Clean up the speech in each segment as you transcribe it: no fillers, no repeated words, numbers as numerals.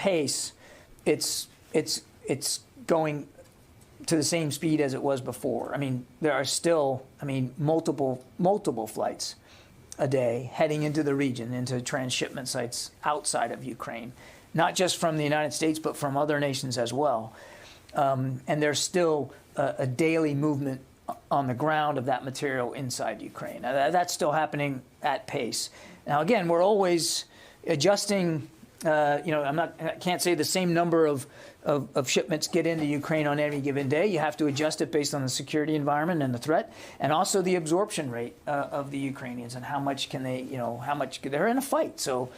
pace, it's going to the same speed as it was before. I mean, there are still, multiple flights a day heading into the region, into transshipment sites outside of Ukraine, not just from the United States, but from other nations as well. And there's still a daily movement on the ground of that material inside Ukraine. Now, that's still happening at pace. Now, again, we're always adjusting. I can't say the same number of shipments get into Ukraine on any given day. You have to adjust it based on the security environment and the threat, and also the absorption rate of the Ukrainians and how much can they, how much they're in a fight. So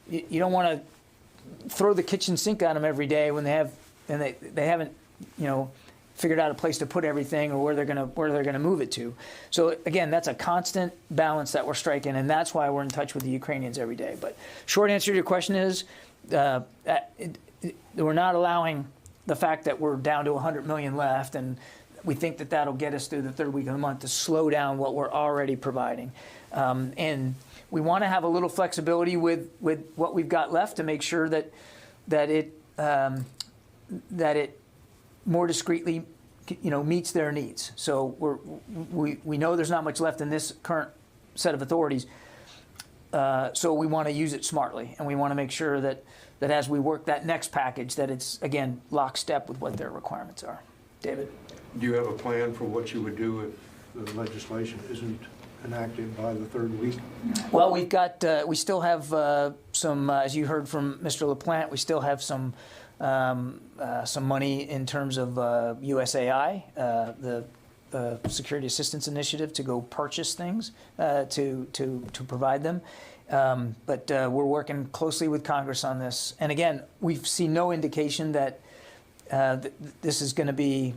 you don't want to throw the kitchen sink at them every day when they haven't, figured out a place to put everything or where they're gonna move it to. So again, that's a constant balance that we're striking, and that's why we're in touch with the Ukrainians every day. But short answer to your question is, we're not allowing the fact that we're down to 100 million left, and we think that that'll get us through the third week of the month to slow down what we're already providing. And we want to have a little flexibility with what we've got left to make sure that it more discreetly, meets their needs. So we know there's not much left in this current set of authorities. So we want to use it smartly, and we want to make sure that as we work that next package, that it's, again, lockstep with what their requirements are. David? Do you have a plan for what you would do if the legislation isn't enacted by the third week? Well, we still have some, as you heard from Mr. LaPlante, we still have some money in terms of USAI, the Security Assistance Initiative, to go purchase things to provide them. But we're working closely with Congress on this. And again, we've seen no indication that this is going to be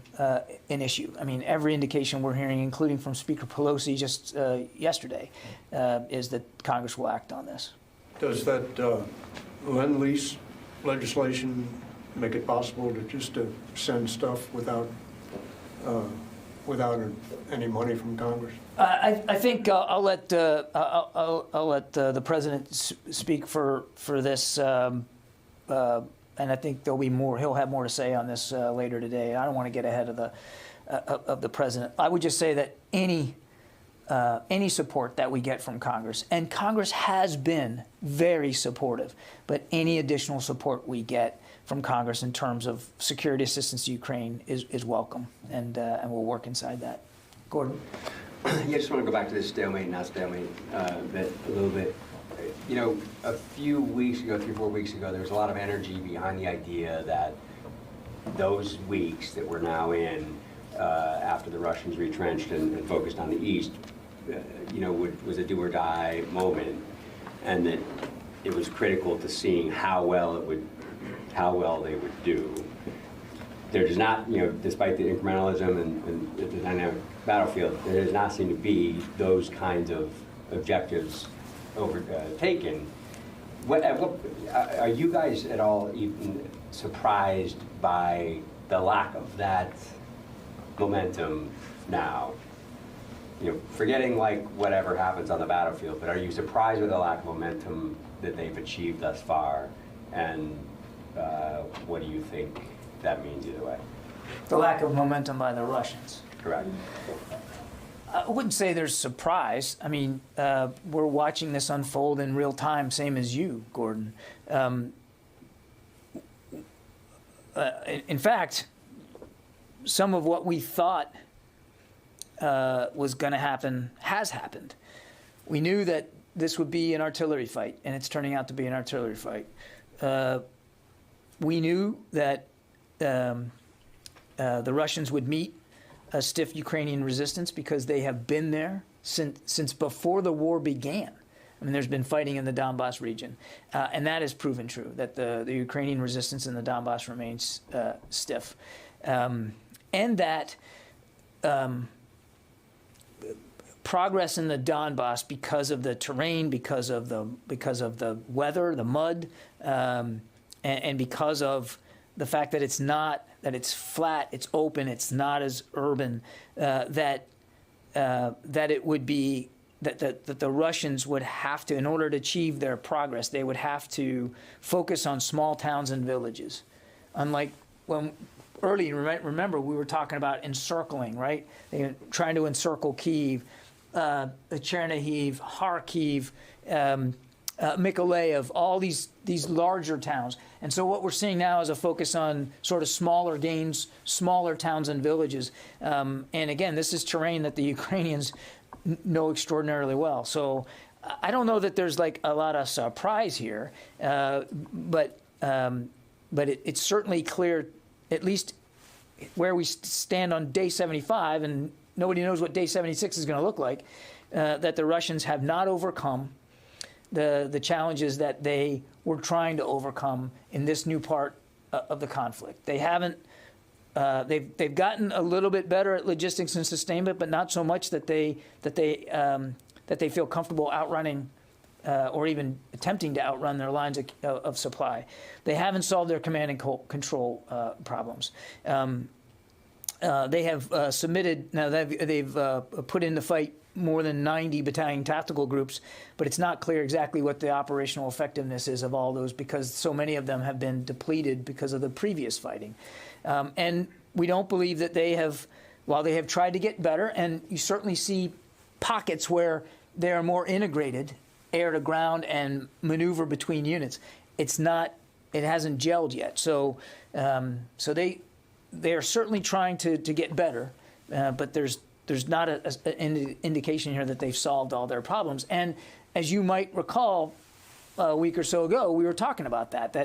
an issue. I mean, every indication we're hearing, including from Speaker Pelosi just yesterday, is that Congress will act on this. Does that Lend-Lease legislation make it possible to send stuff without any money from Congress? I think I'll let the president speak for this, and I think there'll be more. He'll have more to say on this later today. I don't want to get ahead of the president. I would just say that any support that we get from Congress, and Congress has been very supportive, but any additional support we get from Congress in terms of security assistance to Ukraine is welcome, and we'll work inside that. Gordon? Yeah, I just want to go back to this stalemate, not stalemate, a little bit. A few weeks ago, 3-4 weeks ago, there was a lot of energy behind the idea that those weeks that we're now in, after the Russians retrenched and focused on the east, was a do or die moment, and that it was critical to seeing how well they would do. There does not, despite the incrementalism and the dynamic battlefield, there does not seem to be those kinds of objectives overtaken. Are you guys at all even surprised by the lack of that momentum now? Forgetting like whatever happens on the battlefield, but are you surprised with the lack of momentum that they've achieved thus far? And what do you think that means either way? The lack of momentum by the Russians. Correct. I wouldn't say there's surprise. I mean, we're watching this unfold in real time, same as you, Gordon. In fact, some of what we thought was going to happen has happened. We knew that this would be an artillery fight, and it's turning out to be an artillery fight. We knew that the Russians would meet a stiff Ukrainian resistance because they have been there since before the war began. I mean, there's been fighting in the Donbass region, and that has proven true, that the Ukrainian resistance in the Donbass remains stiff, and that progress in the Donbass, because of the terrain, because of the weather, the mud, and because of the fact that it's flat, it's open, it's not as urban, that it would be that the Russians would have to, in order to achieve their progress, they would have to focus on small towns and villages. Unlike when early, remember, we were talking about encircling, right? They were trying to encircle Kyiv, Chernihiv, Kharkiv, Mykolaiv, all these larger towns. And so what we're seeing now is a focus on sort of smaller gains, smaller towns and villages. And again, this is terrain that the Ukrainians know extraordinarily well. So I don't know that there's like a lot of surprise here, but it's certainly clear, at least where we stand on day 75, and nobody knows what day 76 is going to look like, that the Russians have not overcome the challenges that they were trying to overcome in this new part of the conflict. They haven't. They've gotten a little bit better at logistics and sustainment, but not so much that they feel comfortable outrunning or even attempting to outrun their lines of supply. They haven't solved their command and control problems. They have submitted, now they've put in the fight more than 90 battalion tactical groups, but it's not clear exactly what the operational effectiveness is of all those, because so many of them have been depleted because of the previous fighting. And we don't believe that they have, while they have tried to get better, and you certainly see pockets where they are more integrated, air to ground and maneuver between units, it hasn't gelled yet. So they are certainly trying to get better, but there's not an indication here that they've solved all their problems. And as you might recall, a week or so ago, we were talking about that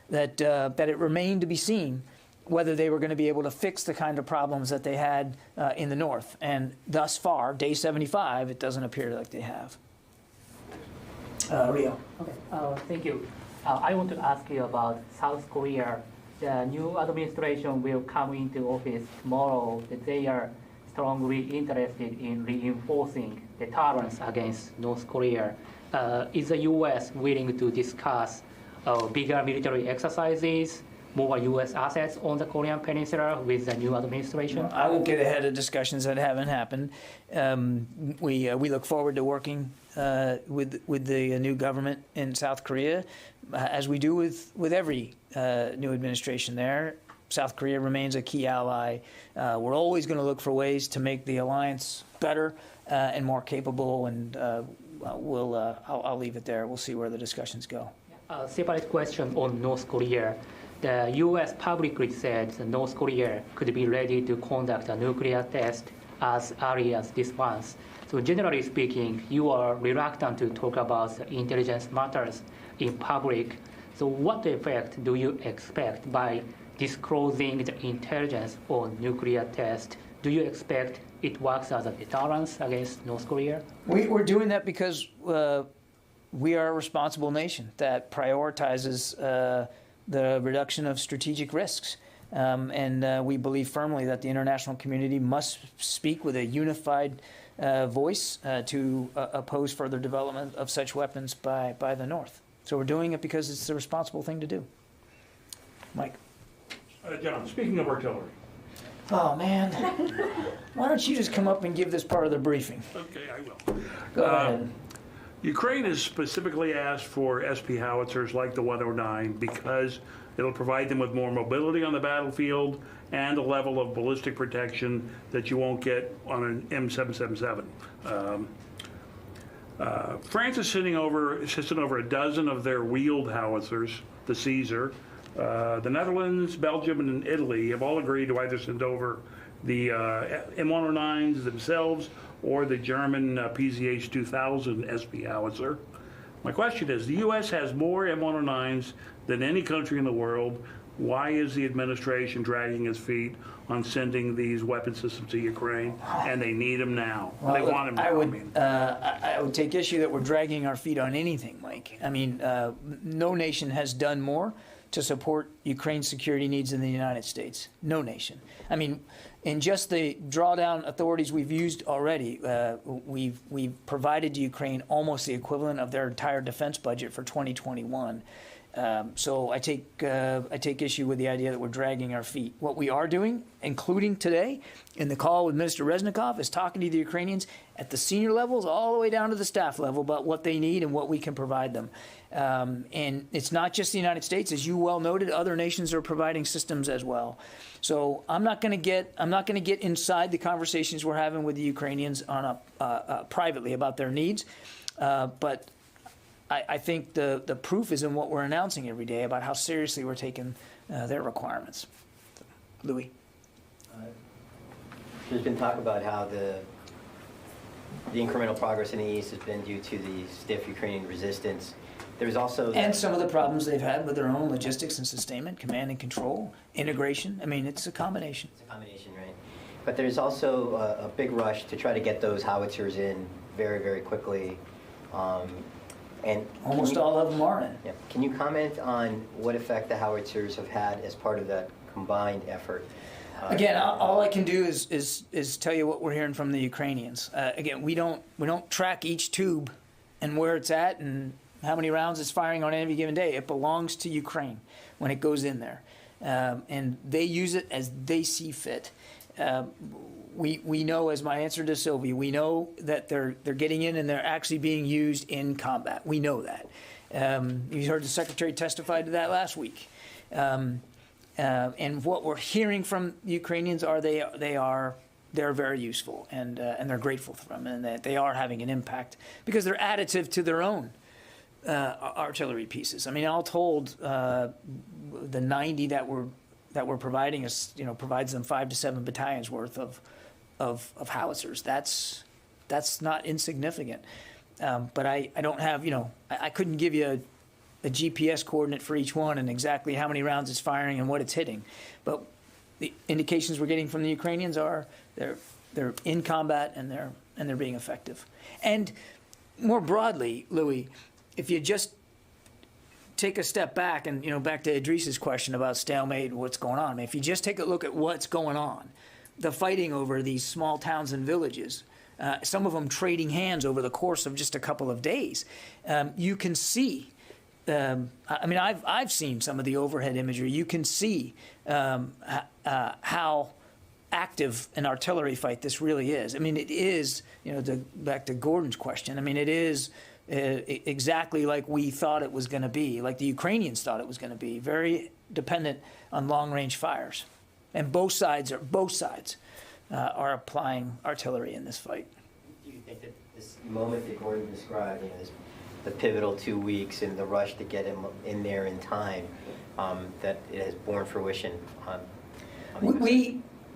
it remained to be seen whether they were going to be able to fix the kind of problems that they had in the north. And thus far, day 75, it doesn't appear like they have. Rio. Okay, thank you. I want to ask you about South Korea. The new administration will come into office tomorrow. They are strongly interested in reinforcing deterrence against North Korea. Is the U.S. willing to discuss bigger military exercises, more U.S. assets on the Korean Peninsula with the new administration? I won't get ahead of discussions that haven't happened. We look forward to working with the new government in South Korea, as we do with every new administration there. South Korea remains a key ally. We're always going to look for ways to make the alliance better and more capable, and I'll leave it there. We'll see where the discussions go. A separate question on North Korea. The U.S. publicly said that North Korea could be ready to conduct a nuclear test as early as this month. So generally speaking, you are reluctant to talk about the intelligence matters in public. So what effect do you expect by disclosing the intelligence on nuclear test? Do you expect it works as a deterrence against North Korea? We're doing that because we are a responsible nation that prioritizes the reduction of strategic risks. And we believe firmly that the international community must speak with a unified voice to oppose further development of such weapons by the North. So we're doing it because it's the responsible thing to do. Mike. John, speaking of artillery. Oh, man. Why don't you just come up and give this part of the briefing? Okay, I will. Go ahead. Ukraine has specifically asked for SP howitzers like the 109 because it'll provide them with more mobility on the battlefield and a level of ballistic protection that you won't get on an M777. France is sending over a dozen of their wheeled howitzers, the Caesar. The Netherlands, Belgium, and Italy have all agreed to either send over the M109s themselves or the German PZH 2000 SP howitzer. My question is, the U.S. has more M109s than any country in the world. Why is the administration dragging its feet on sending these weapon systems to Ukraine? And they need them now. Well, they want them now. I would take issue that we're dragging our feet on anything, Mike. I mean, no nation has done more to support Ukraine's security needs in the United States. No nation. I mean, in just the drawdown authorities we've used already, we've provided to Ukraine almost the equivalent of their entire defense budget for 2021. So I take issue with the idea that we're dragging our feet. What we are doing, including today, in the call with Minister Reznikov, is talking to the Ukrainians at the senior levels all the way down to the staff level about what they need and what we can provide them. And it's not just the United States, as you well noted. Other nations are providing systems as well. So I'm not going to get inside the conversations we're having with the Ukrainians on privately about their needs, but I think the proof is in what we're announcing every day about how seriously we're taking their requirements. Louis. There's been talk about how the incremental progress in the East has been due to the stiff Ukrainian resistance. There's also... And some of the problems they've had with their own logistics and sustainment, command and control, integration. I mean, it's a combination. It's a combination, right? But there's also a big rush to try to get those howitzers in very, very quickly. And almost all of them are in. Yeah. Can you comment on what effect the howitzers have had as part of that combined effort? Again, all I can do is tell you what we're hearing from the Ukrainians. Again, we don't track each tube and where it's at and how many rounds it's firing on any given day. It belongs to Ukraine when it goes in there, and they use it as they see fit. We know, as my answer to Sylvia, we know that they're getting in and they're actually being used in combat. We know that. You heard the Secretary testify to that last week. And what we're hearing from the Ukrainians are they're very useful and they're grateful for them, and that they are having an impact because they're additive to their own artillery pieces. I mean, all told, the 90 that we're providing us, provides them 5 to 7 battalions worth of howitzers. That's not insignificant. But I don't have, I couldn't give you a GPS coordinate for each one and exactly how many rounds it's firing and what it's hitting. But the indications we're getting from the Ukrainians are they're in combat and they're being effective. And more broadly, Louis, if you just take a step back and, back to Idris's question about stalemate and what's going on. I mean, if you just take a look at what's going on, the fighting over these small towns and villages, some of them trading hands over the course of just a couple of days, you can see. I've seen some of the overhead imagery. You can see how active an artillery fight this really is. I mean, it is, back to Gordon's question, I mean, it is exactly like we thought it was going to be, like the Ukrainians thought it was going to be, very dependent on long-range fires. And both sides are applying artillery in this fight. Do you think that this moment that Gordon described, the pivotal 2 weeks and the rush to get him in there in time, that it has borne fruition on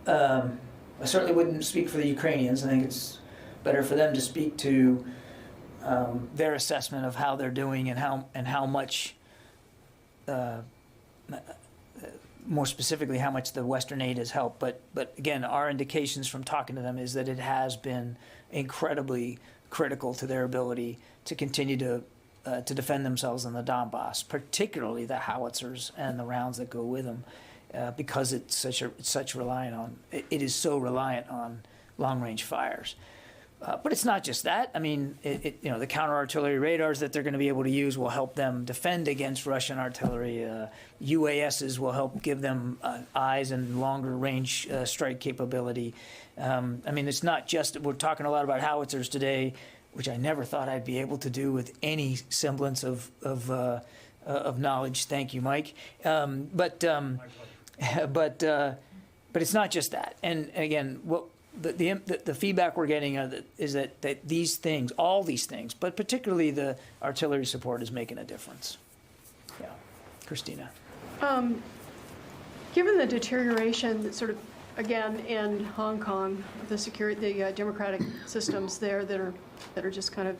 I certainly wouldn't speak for the Ukrainians. I think it's better for them to speak to their assessment of how they're doing and how much, more specifically, how much the Western aid has helped. But again, our indications from talking to them is that it has been incredibly critical to their ability to continue to defend themselves in the Donbass, particularly the howitzers and the rounds that go with them, because it is so reliant on long-range fires. But it's not just that. I mean, the counter-artillery radars that they're going to be able to use will help them defend against Russian artillery. UASs will help give them eyes and longer-range strike capability. It's not just, we're talking a lot about howitzers today, which I never thought I'd be able to do with any semblance of knowledge. Thank you, Mike. But it's not just that. And again, what the feedback we're getting is that these things, all these things, but particularly the artillery support, is making a difference. Yeah, Christina. Given the deterioration that sort of, again, in Hong Kong, the democratic systems there that are just kind of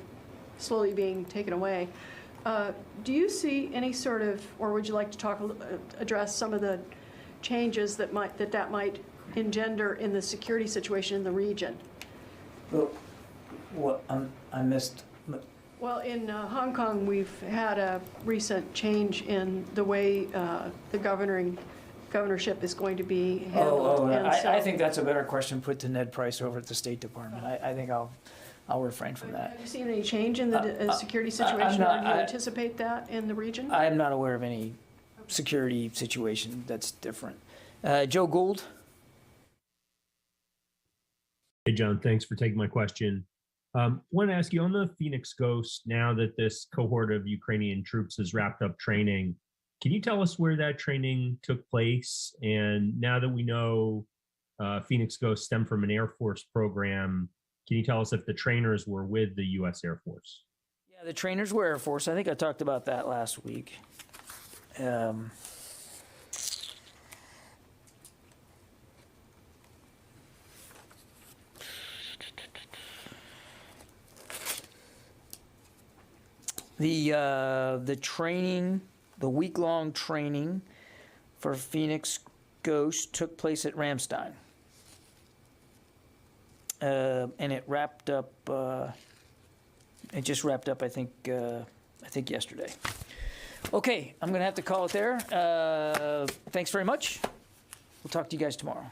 slowly being taken away, do you see any sort of, or would you like to address some of the changes that might engender in the security situation in the region? Well, I missed. Well, in Hong Kong, we've had a recent change in the way the governorship is going to be handled. I think that's a better question put to Ned Price over at the State Department. I think I'll I'll refrain from that. Have you seen any change in the security situation, or do you anticipate that in the region? I am not aware of any security situation that's different. Joe Gould? Hey, John, thanks for taking my question. Want to ask you on the Phoenix Ghost, now that this cohort of Ukrainian troops has wrapped up training, can you tell us where that training took place? And now that we know Phoenix Ghost stemmed from an Air Force program, can you tell us if the trainers were with the U.S. Air Force? Yeah, the trainers were Air Force. I think I talked about that last week. The training, the week-long training for Phoenix Ghost took place at Ramstein. And it wrapped up, it just wrapped up, I think yesterday. Okay, I'm gonna have to call it there. Thanks very much. We'll talk to you guys tomorrow.